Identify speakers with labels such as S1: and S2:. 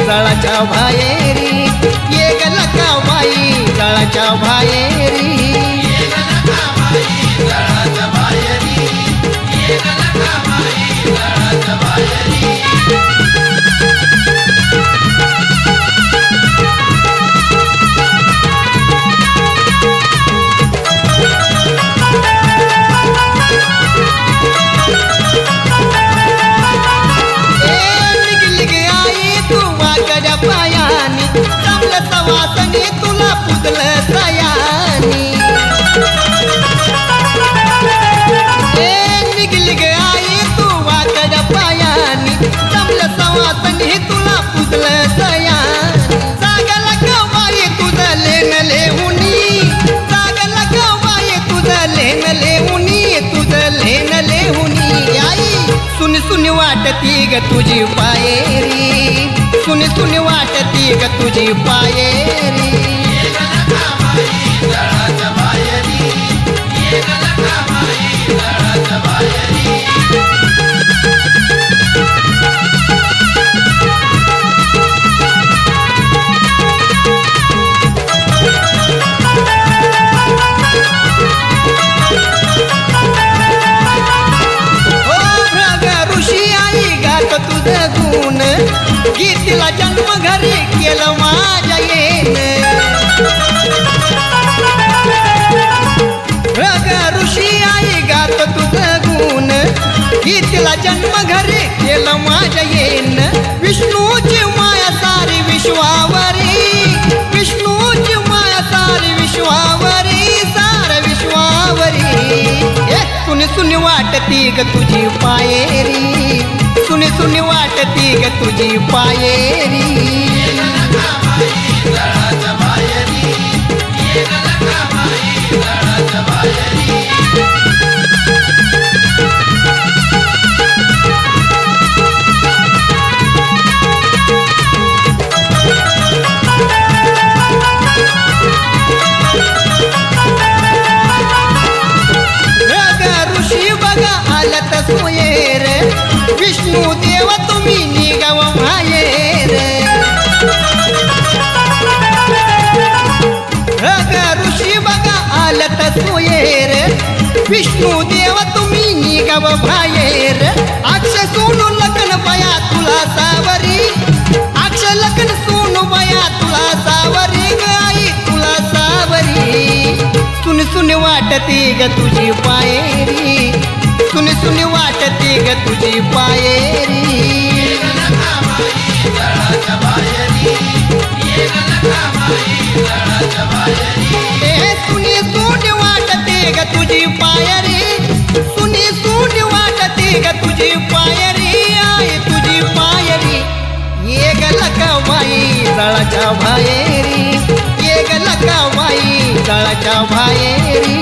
S1: जाळाच्या बाहेरी ये गलका बाई जाळाच्या बाहेरी वासनी तुला पुजल सयानी निघली ग आई तू वाकड पायानी जमल सवासनी तुला पुजल सयानी जागल ग बाई तुझं लेन लेहुनी जागल ग बाई तुझं लेन लेहुनी तुझं लेन लेहुनी आई सुन सुन वाटती ग तुझी पायरी सुन सुन वाटती ग तुझी पायरी गीतीला जन्म घरी केलं माझ्या येन ऋषी आई गात तुझं गुण गीतीला जन्म घरी केलं माझ्या येन विष्णूची माया सारी विश्वावरी विष्णूची माया सारी विश्वावरी सार विश्वावरी सुनी सुनी वाटती ग तुझी पायरी सुनी सुनी वाटती ग तुझी पायरी ऋषी बघा आलत सोयेर विष्णू देव तुम्ही निघाव मायेर ऋषी बघा आलत सोयेर विष्णू देव तुम्ही निघाव बाहेर अक्ष सोनू लग्न बया तुला सावरी अक्ष लग्न सोनू बया तुला सावरी गाई तुला सावरी सुन सुन वाटती ग तुझी पायरी सुन सुन वाटती ग तुझी पायरी सुनी सून वाटती ग तुझी पायरी सुनी सून वाटती ग तुझी पायरी आई तुझी पायरी ये गलका बाई जाळाच्या बाहेरी ये गलका बाई जाळाच्या बाहेरी